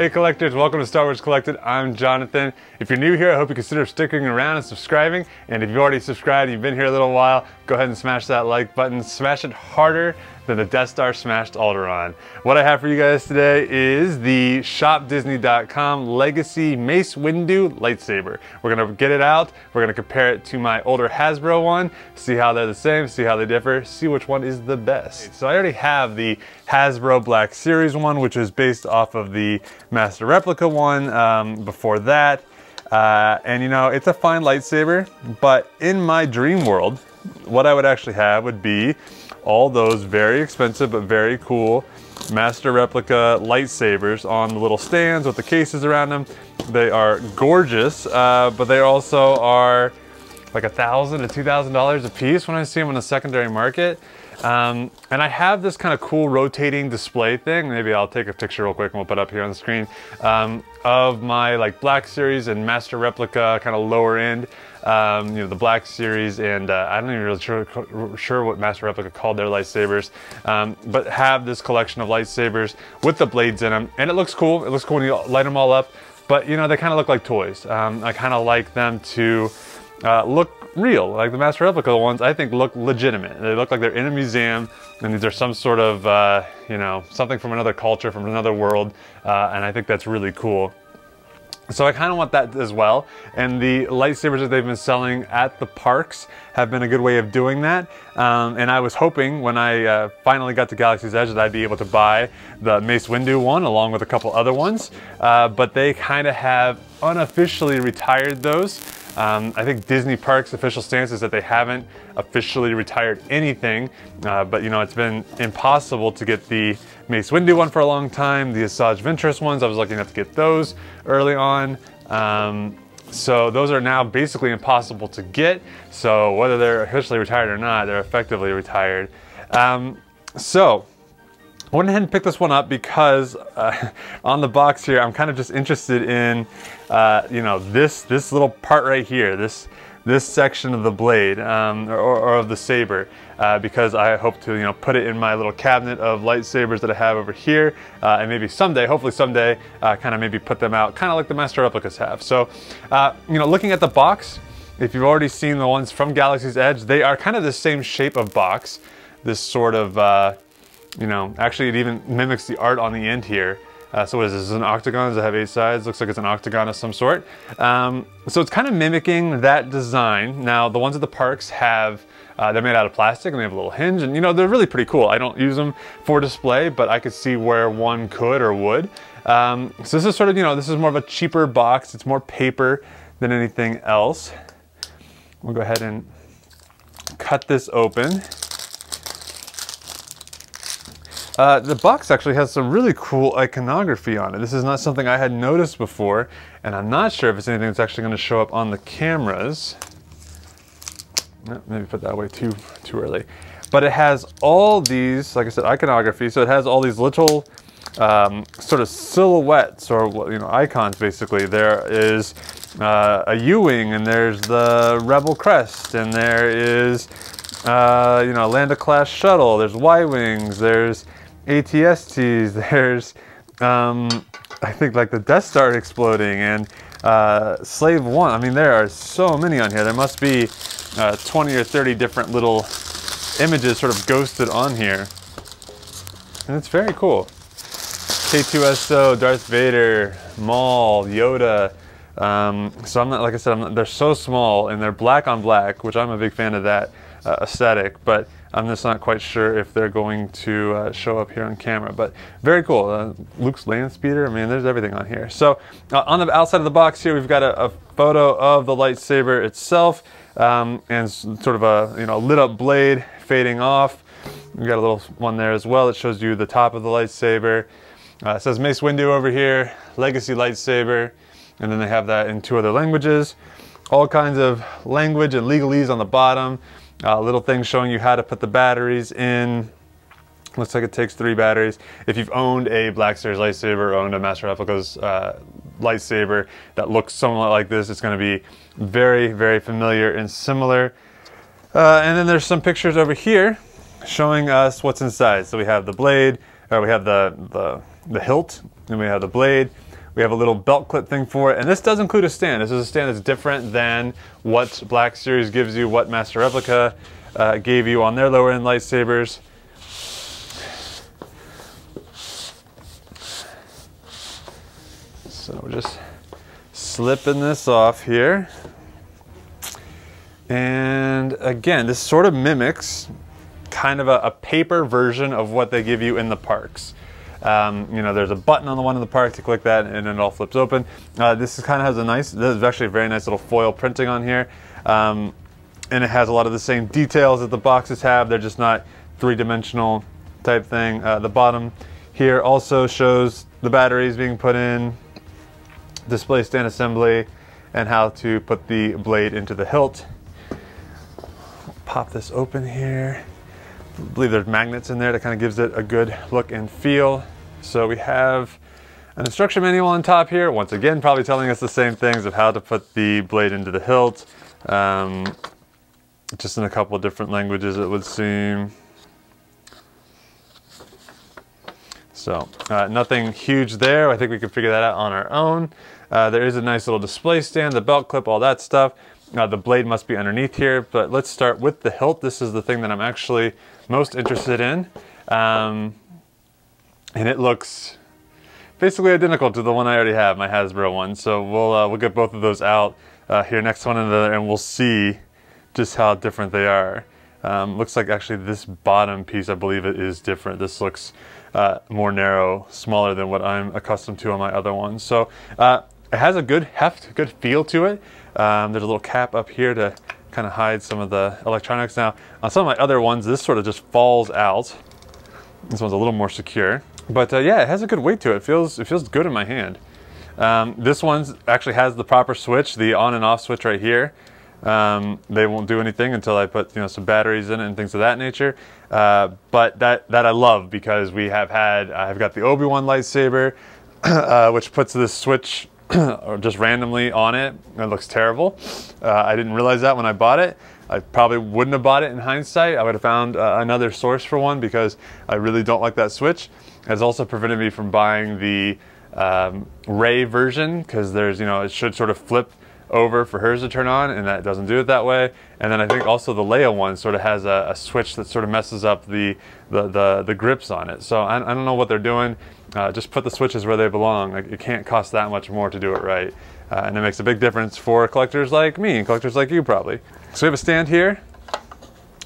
Hey collectors, welcome to Star Wars Collected. I'm Jonathan. If you're new here, I hope you consider sticking around and subscribing. And if you've already subscribed and you've been here a little while, go ahead and smash that like button. Smash it harder than the Death Star smashed Alderaan. What I have for you guys today is the shopdisney.com Legacy Mace Windu Lightsaber. We're gonna get it out, we're gonna compare it to my older Hasbro one, see how they're the same, see how they differ, see which one is the best. So I already have the Hasbro Black Series one, which is based off of the Master Replica one before that. And you know, it's a fine lightsaber, but in my dream world, what I would actually have would be all those very expensive but very cool Master Replica lightsabers on the little stands with the cases around them. They are gorgeous, but they also are like $1,000 to $2,000 a piece when I see them on the secondary market. And I have this kind of cool rotating display thing. Maybe I'll take a picture real quick and we'll put it up here on the screen of my like Black Series and Master Replica kind of lower end. You know, the Black Series and I'm not even really sure what Master Replica called their lightsabers, but have this collection of lightsabers with the blades in them, and it looks cool. It looks cool when you light them all up, but you know, they kind of look like toys. I kind of like them to look real. Like the Master Replica ones, I think look legitimate. They look like they're in a museum, and these are some sort of, you know, something from another culture, from another world, and I think that's really cool. So I kind of want that as well, and the lightsabers that they've been selling at the parks have been a good way of doing that. And I was hoping when I finally got to Galaxy's Edge that I'd be able to buy the Mace Windu one along with a couple other ones, but they kind of have unofficially retired those. I think Disney Parks' official stance is that they haven't officially retired anything, but you know, it's been impossible to get the Mace Windu one for a long time. The Asajj Ventress ones, I was lucky enough to get those early on. So those are now basically impossible to get. So whether they're officially retired or not, they're effectively retired. So I went ahead and picked this one up because on the box here, I'm kind of just interested in, you know, this little part right here, this section of the blade or of the saber, because I hope to, you know, put it in my little cabinet of lightsabers that I have over here, and maybe someday, hopefully someday, kind of maybe put them out, kind of like the Master Replicas have. So, you know, looking at the box, if you've already seen the ones from Galaxy's Edge, they are kind of the same shape of box. This sort of, you know, actually it even mimics the art on the end here. So what is this? Is an octagon? Does it have 8 sides? Looks like it's an octagon of some sort. So it's kind of mimicking that design. Now the ones at the parks have, they're made out of plastic and they have a little hinge, and you know, they're really pretty cool. I don't use them for display, but I could see where one could or would. So this is sort of, you know, this is more of a cheaper box. It's more paper than anything else. We'll go ahead and cut this open. The box actually has some really cool iconography on it. This is not something I had noticed before, and I'm not sure if it's anything that's actually going to show up on the cameras. No, maybe put that away too early. But it has all these, like I said, iconography. So it has all these little sort of silhouettes or, you know, icons basically. There is a U-wing, and there's the Rebel crest, and there is you know, a Lambda-class shuttle. There's Y-wings. There's ATSTs, there's, I think like the Death Star exploding, and Slave One. I mean, there are so many on here. There must be 20 or 30 different little images sort of ghosted on here. And it's very cool. K2SO, Darth Vader, Maul, Yoda. So I'm not, like I said, they're so small and they're black on black, which I'm a big fan of that aesthetic, but I'm just not quite sure if they're going to show up here on camera. But very cool. Luke's land speeder. I mean, there's everything on here. So on the outside of the box here, we've got a photo of the lightsaber itself, and sort of a, you know, lit up blade fading off. We've got a little one there as well that shows you the top of the lightsaber. It says Mace Windu over here, Legacy lightsaber, and then they have that in 2 other languages. All kinds of language and legalese on the bottom. Little things showing you how to put the batteries in. Looks like it takes 3 batteries. If you've owned a Black Series lightsaber or owned a Master Replica's lightsaber that looks somewhat like this, it's going to be very, very familiar and similar. And then there's some pictures over here showing us what's inside. So we have the blade, we have the hilt, and we have the blade. We have a little belt clip thing for it, and this does include a stand. This is a stand that's different than what Black Series gives you, what Master Replica gave you on their lower end lightsabers. So we're just slipping this off here. And again, this sort of mimics kind of a paper version of what they give you in the parks. You know, there's a button on the one in the park, you click that and it all flips open. This kind of has a nice, this is actually a very nice little foil printing on here. And it has a lot of the same details that the boxes have. They're just not three-dimensional type thing. The bottom here also shows the batteries being put in, display stand assembly, and how to put the blade into the hilt. Pop this open here. I believe there's magnets in there that kind of gives it a good look and feel. So we have an instruction manual on top here. Once again, probably telling us the same things of how to put the blade into the hilt. Just in a couple of different languages, it would seem. So nothing huge there. I think we can figure that out on our own. There is a nice little display stand, the belt clip, all that stuff. The blade must be underneath here, but let's start with the hilt. This is the thing that I'm actually most interested in. And it looks basically identical to the one I already have, my Hasbro one. So we'll get both of those out here next to one another, and we'll see just how different they are. Looks like actually this bottom piece, I believe it is different. This looks more narrow, smaller than what I'm accustomed to on my other ones. So it has a good heft, good feel to it. There's a little cap up here to kind of hide some of the electronics. Now, on some of my other ones, this sort of just falls out. This one's a little more secure. But yeah, it has a good weight to it. It feels good in my hand. This one actually has the proper switch, the on and off switch right here. They won't do anything until I put some batteries in it and things of that nature. But that I love, because I've got the Obi-Wan Lightsaber, which puts this switch or just randomly on it. It looks terrible. I didn't realize that when I bought it. I probably wouldn't have bought it in hindsight. I would have found another source for one, because I really don't like that switch. It has also prevented me from buying the Rey version, because there's, it should sort of flip over for hers to turn on, and that doesn't do it that way. And then I think also the Leia one sort of has a switch that sort of messes up the grips on it. So I don't know what they're doing. Just put the switches where they belong. Like, it can't cost that much more to do it right. And it makes a big difference for collectors like me and collectors like you probably. So we have a stand here.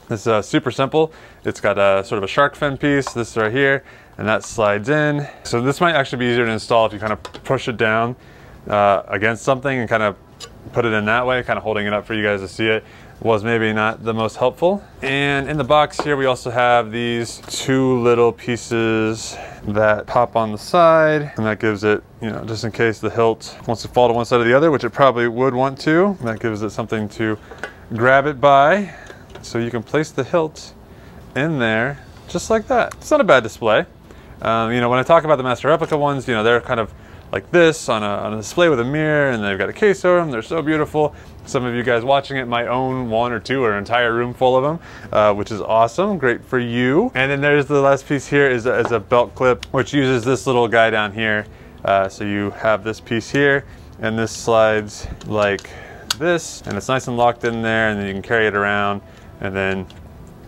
This is super simple. It's got a sort of a shark fin piece, this right here, and that slides in. So this might actually be easier to install if you kind of push it down against something and kind of put it in that way, kind of holding it up for you guys to see it. Was maybe not the most helpful. And in the box here, we also have these two little pieces that pop on the side, and that gives it, just in case the hilt wants to fall to one side or the other, which it probably would want to. That gives it something to grab it by. So you can place the hilt in there just like that. It's not a bad display. When I talk about the Master Replica ones, they're kind of like this on a display with a mirror, and they've got a case over them. They're so beautiful. Some of you guys watching it might own one or two or an entire room full of them, which is awesome. Great for you. And then there's the last piece here is a belt clip, which uses this little guy down here. So you have this piece here, and this slides like this, and it's nice and locked in there, and then you can carry it around, and then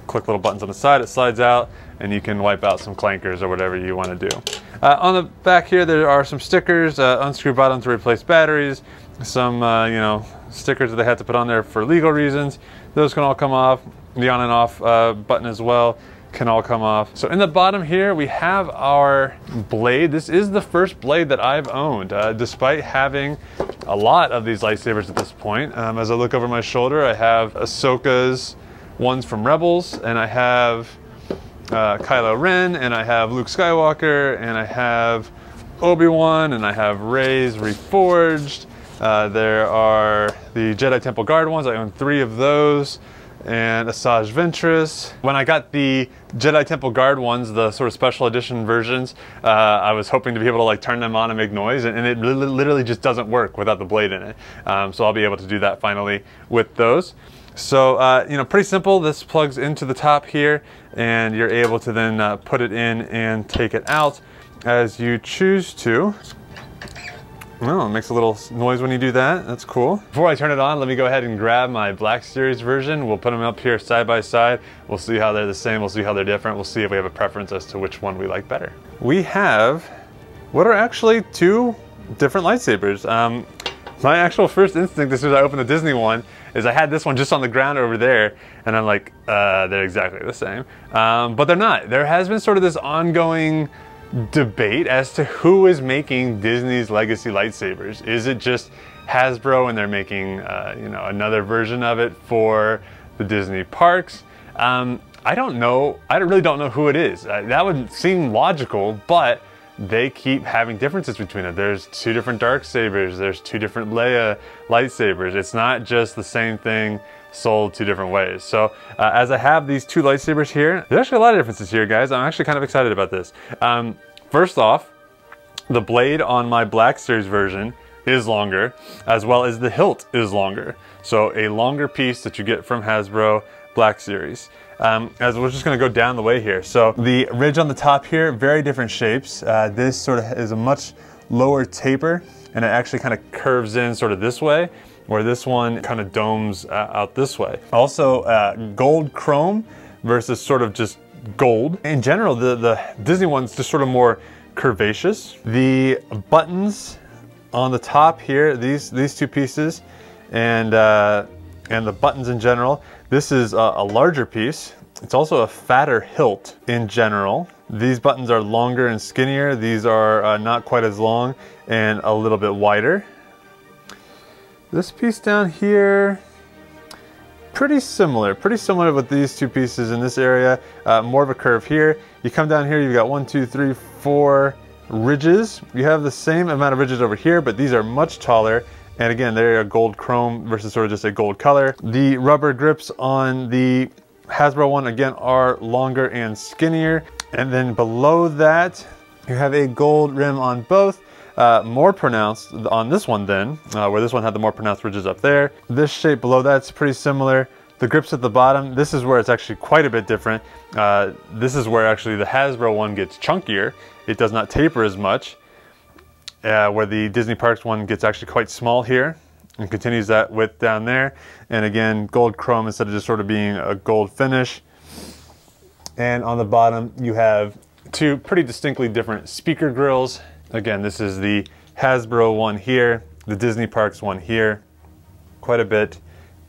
click little buttons on the side, it slides out, and you can wipe out some clankers or whatever you want to do. On the back here, there are some stickers, unscrew button to replace batteries, some stickers that they had to put on there for legal reasons. Those can all come off. The on and off button as well can all come off. So in the bottom here, we have our blade. This is the first blade that I've owned, despite having a lot of these lightsabers at this point. As I look over my shoulder, I have Ahsoka's ones from Rebels, and I have Kylo Ren, and I have Luke Skywalker, and I have Obi-Wan, and I have Rey's Reforged. There are the Jedi Temple Guard ones. I own 3 of those, and Asajj Ventress. When I got the Jedi Temple Guard ones, the sort of special edition versions, I was hoping to be able to turn them on and make noise, and it literally just doesn't work without the blade in it. So I'll be able to do that finally with those. So, pretty simple. This plugs into the top here, and you're able to then put it in and take it out as you choose to. Oh, it makes a little noise when you do that. That's cool. Before I turn it on, let me go ahead and grab my Black Series version. We'll put them up here side by side. We'll see how they're the same. We'll see how they're different. We'll see if we have a preference as to which one we like better. We have what are actually two different lightsabers. My actual first instinct as soon as I opened the Disney one is I had this one just on the ground over there, and I'm like, they're exactly the same. But they're not. There has been sort of this ongoing debate as to who is making Disney's legacy lightsabers. Is it just Hasbro and they're making you know, another version of it for the Disney parks? I don't know. I really don't know who it is. That would seem logical, but they keep having differences between them. There's two different dark sabers. There's two different Leia lightsabers. It's not just the same thing sold two different ways. So as I have these two lightsabers here, there's actually a lot of differences here, guys. I'm actually kind of excited about this. First off, the blade on my Black Series version is longer, as well as the hilt is longer. So a longer piece that you get from Hasbro Black Series. As we're just gonna go down the way here. So the ridge on the top here, very different shapes. This sort of is a much lower taper, and it actually kind of curves in sort of this way, where this one kind of domes out this way. Also, gold chrome versus sort of just gold. In general, the Disney one's just sort of more curvaceous. The buttons on the top here, these two pieces, and the buttons in general, this is a larger piece. It's also a fatter hilt in general. These buttons are longer and skinnier. These are not quite as long and a little bit wider. This piece down here, pretty similar with these two pieces in this area. More of a curve here. You come down here, you've got 1, 2, 3, 4 ridges. You have the same amount of ridges over here, but these are much taller. And again, they're a gold chrome versus sort of just a gold color. The rubber grips on the Hasbro one, again, are longer and skinnier. And then below that, you have a gold rim on both. More pronounced on this one then, where this one had the more pronounced ridges up there. This shape below that's pretty similar. The grips at the bottom, this is where it's actually quite a bit different. This is where actually the Hasbro one gets chunkier. It does not taper as much. Where the Disney Parks one gets actually quite small here and continues that width down there. And again, gold chrome instead of just sort of being a gold finish. And on the bottom, you have two pretty distinctly different speaker grills. Again, this is the Hasbro one here, the Disney Parks one here. Quite a bit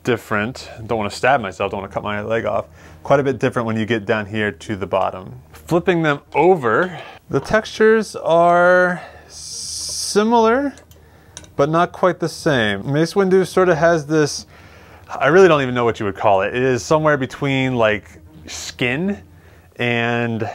different. Don't want to stab myself, don't want to cut my leg off. Quite a bit different when you get down here to the bottom. Flipping them over, the textures are similar, but not quite the same. Mace Windu sort of has this, I really don't even know what you would call it. It is somewhere between like skin and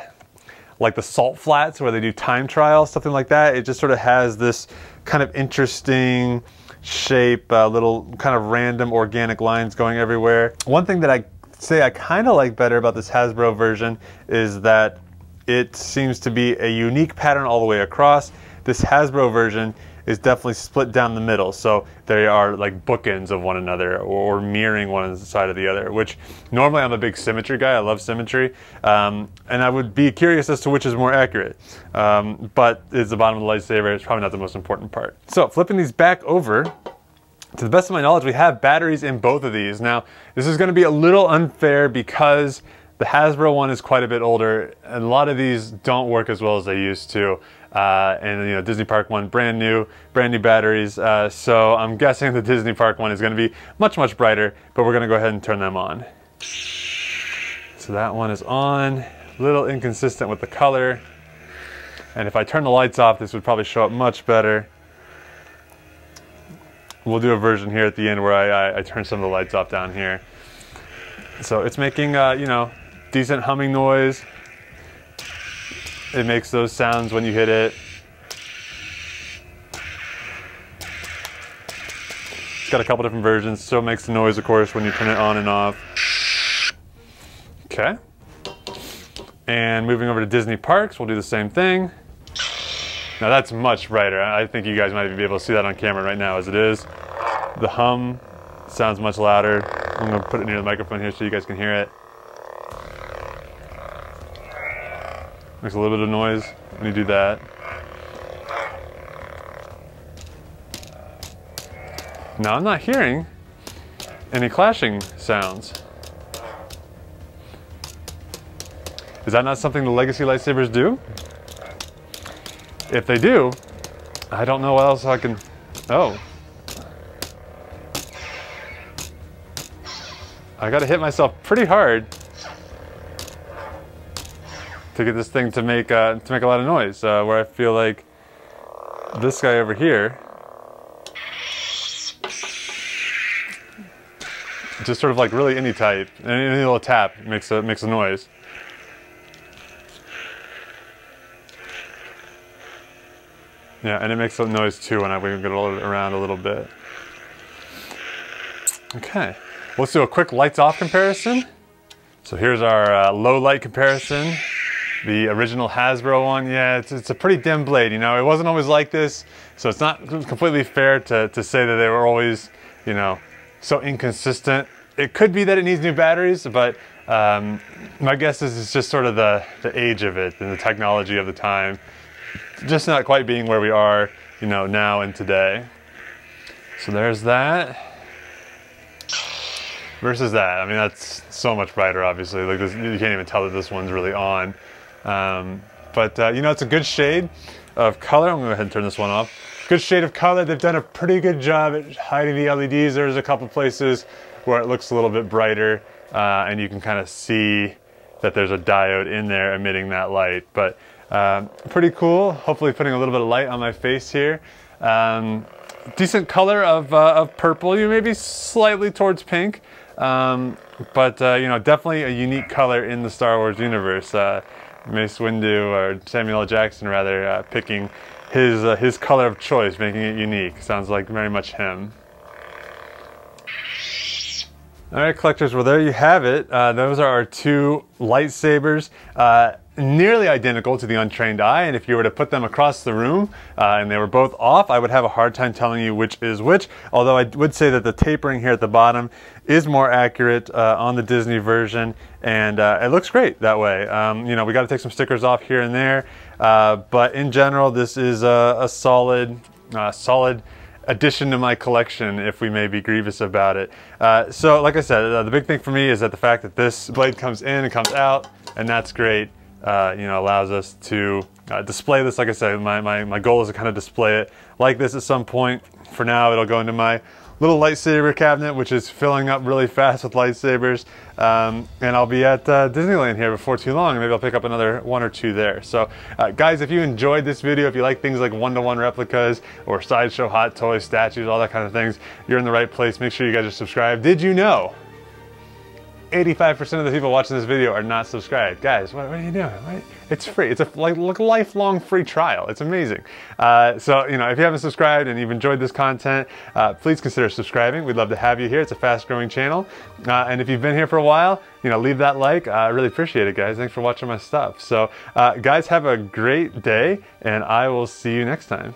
like the salt flats where they do time trials, something like that. It just sort of has this kind of interesting shape, little kind of random organic lines going everywhere. One thing that I say I kind of like better about this Hasbro version is that it seems to be a unique pattern all the way across. This Hasbro version is definitely split down the middle, so they are like bookends of one another or mirroring one side of the other, which normally I'm a big symmetry guy. I love symmetry, and I would be curious as to which is more accurate, but it's the bottom of the lightsaber. It's probably not the most important part. So flipping these back over, to the best of my knowledge, we have batteries in both of these. Now, this is going to be a little unfair because the Hasbro one is quite a bit older, and a lot of these don't work as well as they used to. And you know, Disney Park one, brand new batteries. So I'm guessing the Disney Park one is going to be much, much brighter, but we're going to go ahead and turn them on. So that one is on, a little inconsistent with the color. And if I turn the lights off, this would probably show up much better. We'll do a version here at the end where I turn some of the lights off down here. So it's making, you know, decent humming noise. It makes those sounds when you hit it. It's got a couple different versions. Still makes the noise, of course, when you turn it on and off. Okay. And moving over to Disney Parks, we'll do the same thing. Now that's much brighter. I think you guys might be able to see that on camera right now as it is. The hum sounds much louder. I'm gonna put it near the microphone here so you guys can hear it. Makes a little bit of noise when you do that. Now I'm not hearing any clashing sounds. Is that not something the Legacy lightsabers do? If they do, I don't know what else I can... Oh. I gotta hit myself pretty hard to get this thing to make a lot of noise, where I feel like this guy over here just sort of like really any type, any little tap makes a noise. Yeah, and it makes a noise too when I wiggle it around a little bit. Okay, let's do a quick lights off comparison. So here's our low light comparison. The original Hasbro one, yeah, it's a pretty dim blade, you know. It wasn't always like this, so it's not completely fair to say that they were always, you know, so inconsistent. It could be that it needs new batteries, but my guess is it's just sort of the age of it and the technology of the time. Just not quite being where we are, you know, now and today. So there's that. Versus that. I mean, that's so much brighter, obviously. Like this, you can't even tell that this one's really on. You know, it's a good shade of color. I'm gonna go ahead and turn this one off. Good shade of color. They've done a pretty good job at hiding the LEDs. There's a couple places where it looks a little bit brighter, and you can kind of see that there's a diode in there emitting that light. But pretty cool. Hopefully putting a little bit of light on my face here. Decent color of purple. You may be slightly towards pink, you know, definitely a unique color in the Star Wars universe. Mace Windu, or Samuel L. Jackson rather, picking his color of choice, making it unique. Sounds like very much him. All right, collectors, well there you have it. Those are our two lightsabers. Nearly identical to the untrained eye, and if you were to put them across the room and they were both off, I would have a hard time telling you which is which, although I would say that the tapering here at the bottom is more accurate on the Disney version, and it looks great that way. You know, we got to take some stickers off here and there, but in general this is a solid addition to my collection, if we may be grievous about it. So like I said, the big thing for me is that the fact that this blade comes in and comes out, and that's great. You know, allows us to display this. Like I said, my goal is to kind of display it like this at some point. For now, it'll go into my little lightsaber cabinet, which is filling up really fast with lightsabers. And I'll be at Disneyland here before too long. Maybe I'll pick up another one or two there. So guys, if you enjoyed this video, if you like things like one-to-one replicas or sideshow hot toys, statues, all that kind of things, you're in the right place. Make sure you guys are subscribed. Did you know 85% of the people watching this video are not subscribed? Guys, what are you doing? Right? It's free. It's a lifelong free trial. It's amazing. So, you know, if you haven't subscribed and you've enjoyed this content, please consider subscribing. We'd love to have you here. It's a fast-growing channel. And if you've been here for a while, you know, leave that like. I really appreciate it, guys. Thanks for watching my stuff. So, guys, have a great day, and I will see you next time.